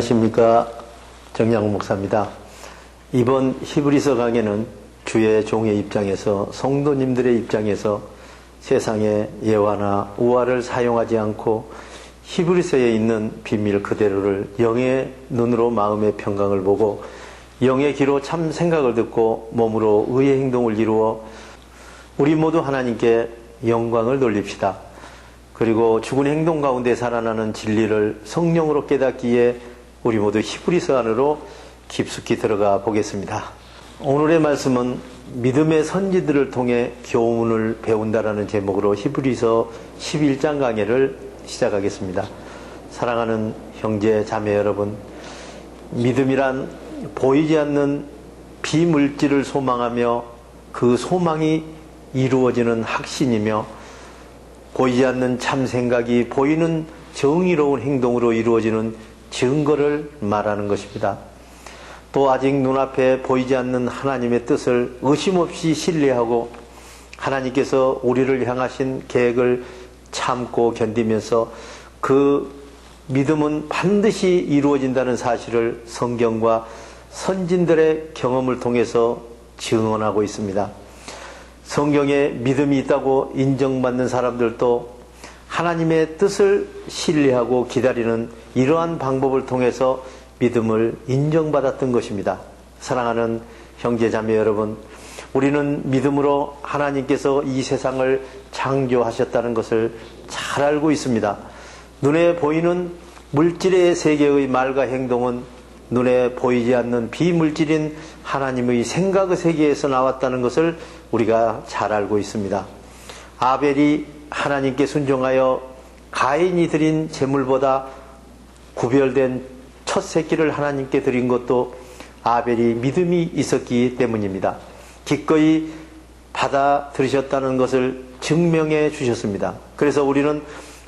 안녕하십니까. 정양훈 목사입니다. 이번 히브리서 강해는 주의 종의 입장에서, 성도님들의 입장에서 세상의 예화나 우화를 사용하지 않고 히브리서에 있는 비밀 그대로를 영의 눈으로 마음의 평강을 보고 영의 귀로 참 생각을 듣고 몸으로 의의 행동을 이루어 우리 모두 하나님께 영광을 돌립시다. 그리고 죽은 행동 가운데 살아나는 진리를 성령으로 깨닫기에 우리 모두 히브리서 안으로 깊숙이 들어가 보겠습니다. 오늘의 말씀은 믿음의 선지들을 통해 교훈을 배운다라는 제목으로 히브리서 11장 강해를 시작하겠습니다. 사랑하는 형제 자매 여러분, 믿음이란 보이지 않는 비물질을 소망하며 그 소망이 이루어지는 확신이며, 보이지 않는 참 생각이 보이는 정의로운 행동으로 이루어지는 증거를 말하는 것입니다. 또 아직 눈앞에 보이지 않는 하나님의 뜻을 의심 없이 신뢰하고 하나님께서 우리를 향하신 계획을 참고 견디면서 그 믿음은 반드시 이루어진다는 사실을 성경과 선진들의 경험을 통해서 증언하고 있습니다. 성경에 믿음이 있다고 인정받는 사람들도 하나님의 뜻을 신뢰하고 기다리는 이러한 방법을 통해서 믿음을 인정받았던 것입니다. 사랑하는 형제자매 여러분, 우리는 믿음으로 하나님께서 이 세상을 창조하셨다는 것을 잘 알고 있습니다. 눈에 보이는 물질의 세계의 말과 행동은 눈에 보이지 않는 비물질인 하나님의 생각의 세계에서 나왔다는 것을 우리가 잘 알고 있습니다. 아벨이 하나님께 순종하여 가인이 드린 제물보다 구별된 첫 새끼를 하나님께 드린 것도 아벨이 믿음이 있었기 때문입니다. 기꺼이 받아들이셨다는 것을 증명해 주셨습니다. 그래서 우리는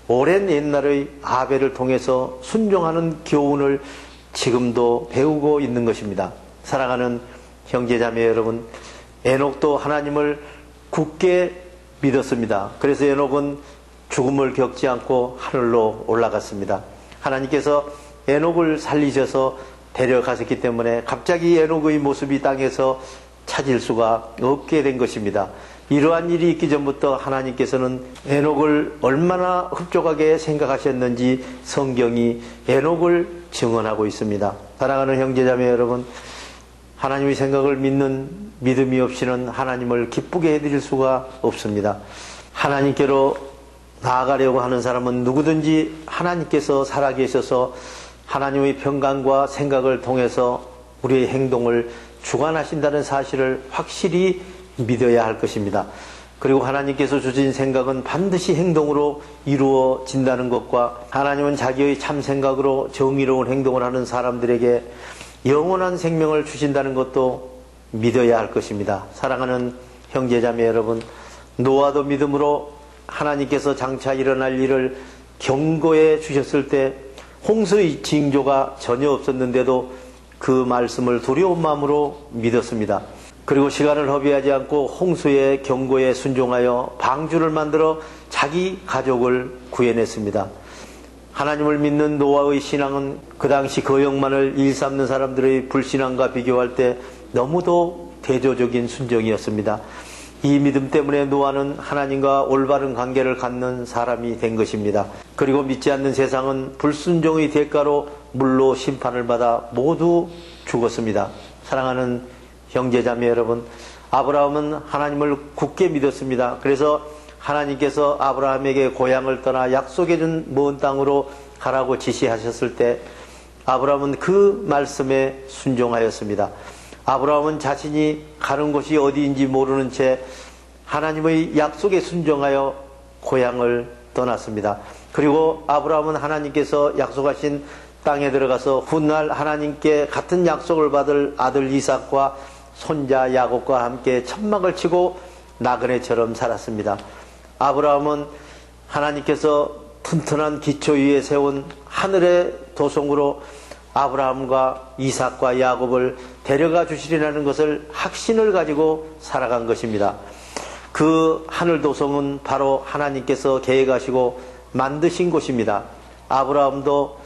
오랜 옛날의 아벨을 통해서 순종하는 교훈을 지금도 배우고 있는 것입니다. 사랑하는 형제자매 여러분, 에녹도 하나님을 굳게 믿었습니다. 그래서 에녹은 죽음을 겪지 않고 하늘로 올라갔습니다. 하나님께서 에녹을 살리셔서 데려가셨기 때문에 갑자기 에녹의 모습이 땅에서 찾을 수가 없게 된 것입니다. 이러한 일이 있기 전부터 하나님께서는 에녹을 얼마나 흡족하게 생각하셨는지 성경이 에녹을 증언하고 있습니다. 사랑하는 형제자매 여러분, 하나님의 생각을 믿는 믿음이 없이는 하나님을 기쁘게 해드릴 수가 없습니다. 하나님께로 나아가려고 하는 사람은 누구든지 하나님께서 살아계셔서 하나님의 평강과 생각을 통해서 우리의 행동을 주관하신다는 사실을 확실히 믿어야 할 것입니다. 그리고 하나님께서 주신 생각은 반드시 행동으로 이루어진다는 것과 하나님은 자기의 참 생각으로 정의로운 행동을 하는 사람들에게 영원한 생명을 주신다는 것도 믿어야 할 것입니다. 사랑하는 형제자매 여러분, 노아도 믿음으로 하나님께서 장차 일어날 일을 경고해 주셨을 때 홍수의 징조가 전혀 없었는데도 그 말씀을 두려운 마음으로 믿었습니다. 그리고 시간을 허비하지 않고 홍수의 경고에 순종하여 방주를 만들어 자기 가족을 구해냈습니다. 하나님을 믿는 노아의 신앙은 그 당시 거역만을 일삼는 사람들의 불신앙과 비교할 때 너무도 대조적인 순종이었습니다. 이 믿음 때문에 노아는 하나님과 올바른 관계를 갖는 사람이 된 것입니다. 그리고 믿지 않는 세상은 불순종의 대가로 물로 심판을 받아 모두 죽었습니다. 사랑하는 형제자매 여러분, 아브라함은 하나님을 굳게 믿었습니다. 그래서 하나님께서 아브라함에게 고향을 떠나 약속해준 먼 땅으로 가라고 지시하셨을 때 아브라함은 그 말씀에 순종하였습니다. 아브라함은 자신이 가는 곳이 어디인지 모르는 채 하나님의 약속에 순종하여 고향을 떠났습니다. 그리고 아브라함은 하나님께서 약속하신 땅에 들어가서 훗날 하나님께 같은 약속을 받을 아들 이삭과 손자 야곱과 함께 천막을 치고 나그네처럼 살았습니다. 아브라함은 하나님께서 튼튼한 기초 위에 세운 하늘의 도성으로 아브라함과 이삭과 야곱을 데려가 주시리라는 것을 확신을 가지고 살아간 것입니다. 그 하늘 도성은 바로 하나님께서 계획하시고 만드신 곳입니다. 아브라함도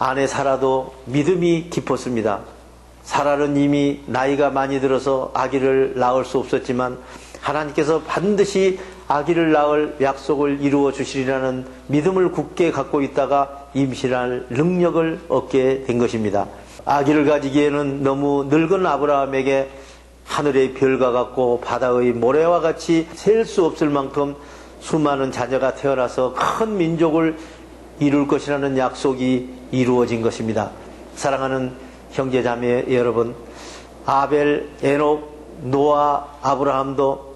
아내 사라도 믿음이 깊었습니다. 사라는 이미 나이가 많이 들어서 아기를 낳을 수 없었지만 하나님께서 반드시 아기를 낳을 약속을 이루어 주시리라는 믿음을 굳게 갖고 있다가 임신할 능력을 얻게 된 것입니다. 아기를 가지기에는 너무 늙은 아브라함에게 하늘의 별과 같고 바다의 모래와 같이 셀 수 없을 만큼 수많은 자녀가 태어나서 큰 민족을 이룰 것이라는 약속이 이루어진 것입니다. 사랑하는 형제자매 여러분, 아벨, 에녹, 노아, 아브라함도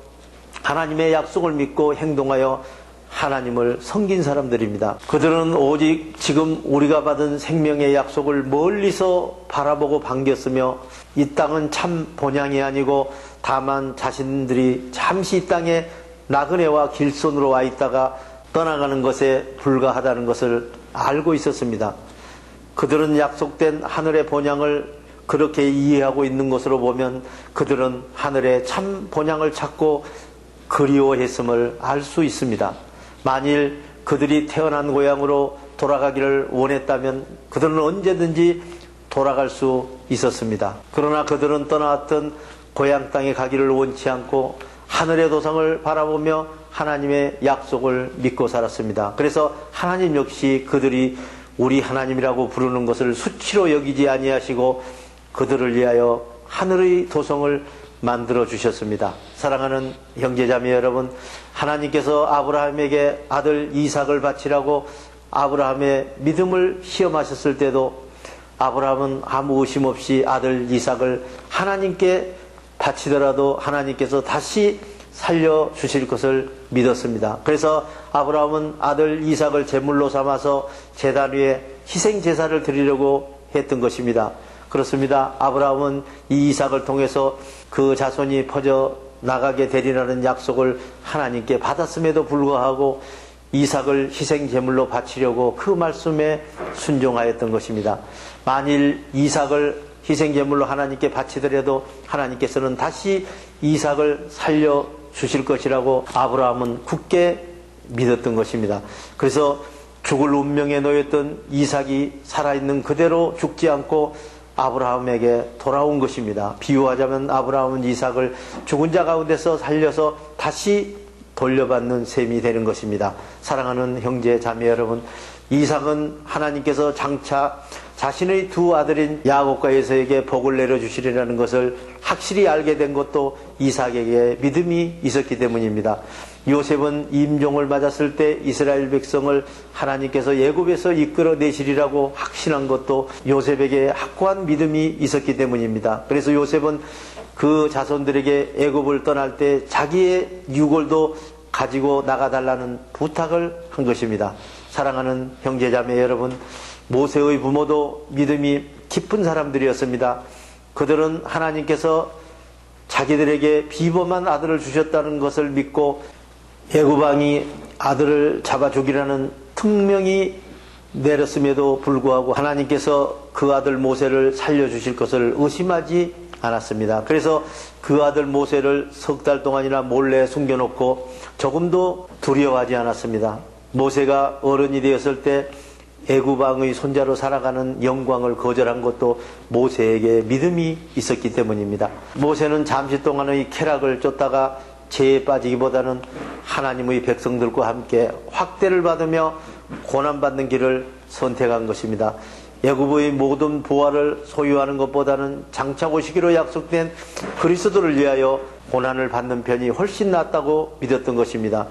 하나님의 약속을 믿고 행동하여 하나님을 섬긴 사람들입니다. 그들은 오직 지금 우리가 받은 생명의 약속을 멀리서 바라보고 반겼으며 이 땅은 참 본향이 아니고 다만 자신들이 잠시 이 땅에 나그네와 길손으로 와 있다가 떠나가는 것에 불과하다는 것을 알고 있었습니다. 그들은 약속된 하늘의 본향을 그렇게 이해하고 있는 것으로 보면 그들은 하늘의 참 본향을 찾고 그리워했음을 알 수 있습니다. 만일 그들이 태어난 고향으로 돌아가기를 원했다면 그들은 언제든지 돌아갈 수 있었습니다. 그러나 그들은 떠나왔던 고향 땅에 가기를 원치 않고 하늘의 도성을 바라보며 하나님의 약속을 믿고 살았습니다. 그래서 하나님 역시 그들이 우리 하나님이라고 부르는 것을 수치로 여기지 아니하시고 그들을 위하여 하늘의 도성을 만들어 주셨습니다. 사랑하는 형제자매 여러분, 하나님께서 아브라함에게 아들 이삭을 바치라고 아브라함의 믿음을 시험하셨을 때도 아브라함은 아무 의심 없이 아들 이삭을 하나님께 바치더라도 하나님께서 다시 살려주실 것을 믿었습니다. 그래서 아브라함은 아들 이삭을 제물로 삼아서 제단 위에 희생제사를 드리려고 했던 것입니다. 그렇습니다. 아브라함은 이 이삭을 통해서 그 자손이 퍼져 나가게 되리라는 약속을 하나님께 받았음에도 불구하고 이삭을 희생제물로 바치려고 그 말씀에 순종하였던 것입니다. 만일 이삭을 희생제물로 하나님께 바치더라도 하나님께서는 다시 이삭을 살려주실 것이라고 아브라함은 굳게 믿었던 것입니다. 그래서 죽을 운명에 놓였던 이삭이 살아있는 그대로 죽지 않고 아브라함에게 돌아온 것입니다. 비유하자면 아브라함은 이삭을 죽은 자 가운데서 살려서 다시 돌려받는 셈이 되는 것입니다. 사랑하는 형제 자매 여러분, 이삭은 하나님께서 장차 자신의 두 아들인 야곱과 에서에게 복을 내려주시리라는 것을 확실히 알게 된 것도 이삭에게 믿음이 있었기 때문입니다. 요셉은 임종을 맞았을 때 이스라엘 백성을 하나님께서 애굽에서 이끌어내시리라고 확신한 것도 요셉에게 확고한 믿음이 있었기 때문입니다. 그래서 요셉은 그 자손들에게 애굽을 떠날 때 자기의 유골도 가지고 나가달라는 부탁을 한 것입니다. 사랑하는 형제자매 여러분, 모세의 부모도 믿음이 깊은 사람들이었습니다. 그들은 하나님께서 자기들에게 비범한 아들을 주셨다는 것을 믿고 애굽 왕이 아들을 잡아 죽이라는 특명이 내렸음에도 불구하고 하나님께서 그 아들 모세를 살려주실 것을 의심하지 않았습니다. 그래서 그 아들 모세를 석 달 동안이나 몰래 숨겨놓고 조금도 두려워하지 않았습니다. 모세가 어른이 되었을 때 애굽 왕의 손자로 살아가는 영광을 거절한 것도 모세에게 믿음이 있었기 때문입니다. 모세는 잠시 동안의 쾌락을 쫓다가 죄에 빠지기보다는 하나님의 백성들과 함께 확대를 받으며 고난받는 길을 선택한 것입니다. 애굽의 모든 보화를 소유하는 것보다는 장차 오시기로 약속된 그리스도를 위하여 고난을 받는 편이 훨씬 낫다고 믿었던 것입니다.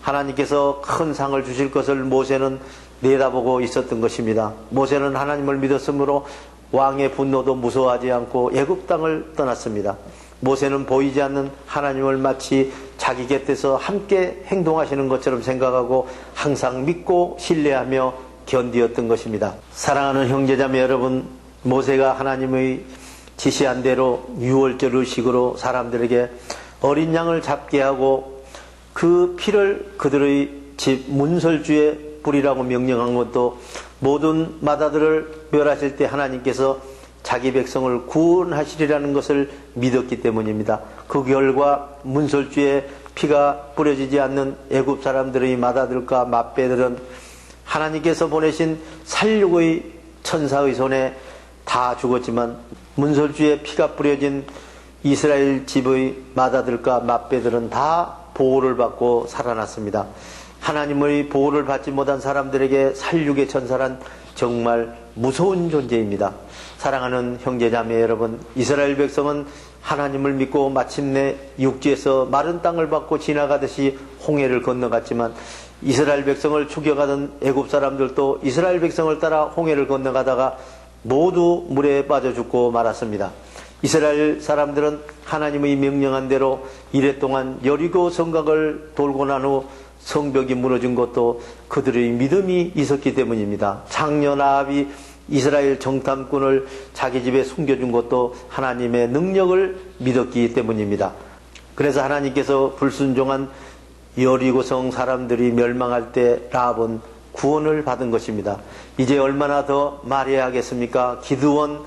하나님께서 큰 상을 주실 것을 모세는 내다보고 있었던 것입니다. 모세는 하나님을 믿었으므로 왕의 분노도 무서워하지 않고 애굽 땅을 떠났습니다. 모세는 보이지 않는 하나님을 마치 자기 곁에서 함께 행동하시는 것처럼 생각하고 항상 믿고 신뢰하며 견디었던 것입니다. 사랑하는 형제자매 여러분, 모세가 하나님의 지시한 대로 유월절 의식으로 사람들에게 어린 양을 잡게 하고 그 피를 그들의 집 문설주에 뿌리라고 명령한 것도 모든 마다들을 멸하실 때 하나님께서 자기 백성을 구원하시리라는 것을 믿었기 때문입니다. 그 결과 문설주에 피가 뿌려지지 않는 애굽 사람들의 마다들과 맏배들은 하나님께서 보내신 살육의 천사의 손에 다 죽었지만 문설주에 피가 뿌려진 이스라엘 집의 맏아들과 맏배들은 다 보호를 받고 살아났습니다. 하나님의 보호를 받지 못한 사람들에게 살육의 천사란 정말 무서운 존재입니다. 사랑하는 형제자매 여러분, 이스라엘 백성은 하나님을 믿고 마침내 육지에서 마른 땅을 밟고 지나가듯이 홍해를 건너갔지만 이스라엘 백성을 죽여가던 애굽 사람들도 이스라엘 백성을 따라 홍해를 건너가다가 모두 물에 빠져 죽고 말았습니다. 이스라엘 사람들은 하나님의 명령한 대로 이랫동안 여리고 성곽을 돌고 난 후 성벽이 무너진 것도 그들의 믿음이 있었기 때문입니다. 장녀 라합이 이스라엘 정탐꾼을 자기 집에 숨겨준 것도 하나님의 능력을 믿었기 때문입니다. 그래서 하나님께서 불순종한 여리고성 사람들이 멸망할 때 라합은 구원을 받은 것입니다. 이제 얼마나 더 말해야겠습니까? 기드온,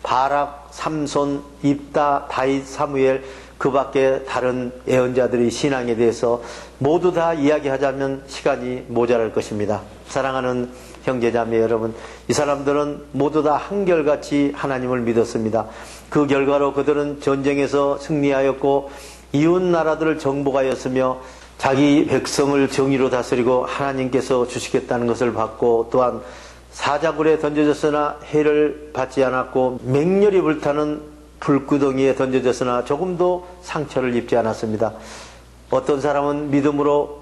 바락, 삼손, 입다, 다윗, 사무엘, 그 밖에 다른 예언자들의 신앙에 대해서 모두 다 이야기하자면 시간이 모자랄 것입니다. 사랑하는 형제자매 여러분, 이 사람들은 모두 다 한결같이 하나님을 믿었습니다. 그 결과로 그들은 전쟁에서 승리하였고 이웃 나라들을 정복하였으며 자기 백성을 정의로 다스리고 하나님께서 주시겠다는 것을 받고 또한 사자굴에 던져졌으나 해를 받지 않았고 맹렬히 불타는 불구덩이에 던져졌으나 조금도 상처를 입지 않았습니다. 어떤 사람은 믿음으로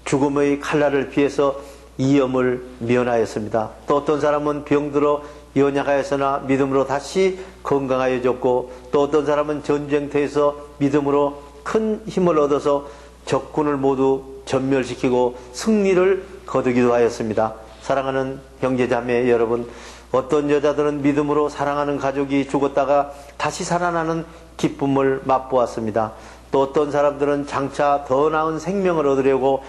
죽음의 칼날을 피해서 이염을 면하였습니다. 또 어떤 사람은 병들어 연약하였으나 믿음으로 다시 건강하여졌고 또 어떤 사람은 전쟁터에서 믿음으로 큰 힘을 얻어서 적군을 모두 전멸시키고 승리를 거두기도 하였습니다. 사랑하는 형제자매 여러분, 어떤 여자들은 믿음으로 사랑하는 가족이 죽었다가 다시 살아나는 기쁨을 맛보았습니다. 또 어떤 사람들은 장차 더 나은 생명을 얻으려고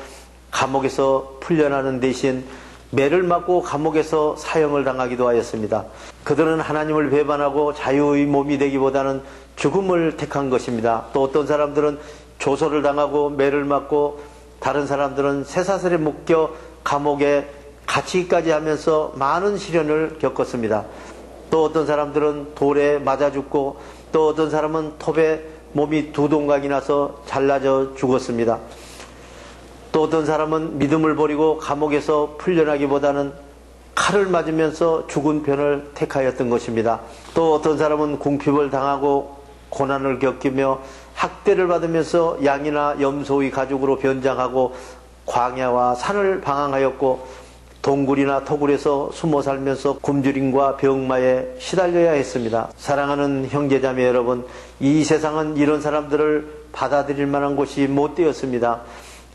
감옥에서 풀려나는 대신 매를 맞고 감옥에서 사형을 당하기도 하였습니다. 그들은 하나님을 배반하고 자유의 몸이 되기보다는 죽음을 택한 것입니다. 또 어떤 사람들은 조소를 당하고 매를 맞고 다른 사람들은 쇠사슬에 묶여 감옥에 갇히기까지 하면서 많은 시련을 겪었습니다. 또 어떤 사람들은 돌에 맞아 죽고 또 어떤 사람은 톱에 몸이 두 동강이 나서 잘라져 죽었습니다. 또 어떤 사람은 믿음을 버리고 감옥에서 풀려나기보다는 칼을 맞으면서 죽은 편을 택하였던 것입니다. 또 어떤 사람은 궁핍을 당하고 고난을 겪으며 학대를 받으면서 양이나 염소의 가죽으로 변장하고 광야와 산을 방황하였고 동굴이나 토굴에서 숨어 살면서 굶주림과 병마에 시달려야 했습니다. 사랑하는 형제자매 여러분, 이 세상은 이런 사람들을 받아들일 만한 곳이 못 되었습니다.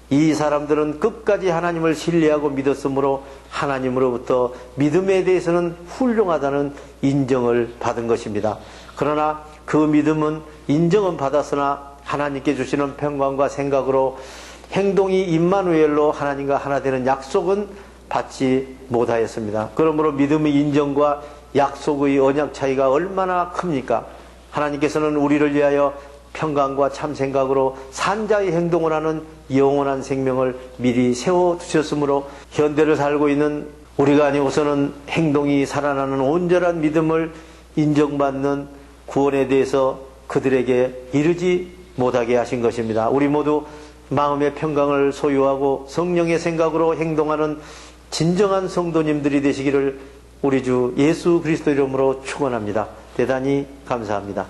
이 사람들은 끝까지 하나님을 신뢰하고 믿었으므로 하나님으로부터 믿음에 대해서는 훌륭하다는 인정을 받은 것입니다. 그러나 그 믿음은 인정은 받았으나 하나님께 주시는 평강과 생각으로 행동이 임마누엘로 하나님과 하나 되는 약속은 받지 못하였습니다. 그러므로 믿음의 인정과 약속의 언약 차이가 얼마나 큽니까? 하나님께서는 우리를 위하여 평강과 참 생각으로 산자의 행동을 하는 영원한 생명을 미리 세워두셨으므로 현대를 살고 있는 우리가 아니고서는 행동이 살아나는 온전한 믿음을 인정받는 구원에 대해서 그들에게 이르지 못하게 하신 것입니다. 우리 모두 마음의 평강을 소유하고 성령의 생각으로 행동하는 진정한 성도님들이 되시기를 우리 주 예수 그리스도 이름으로 축원합니다. 대단히 감사합니다.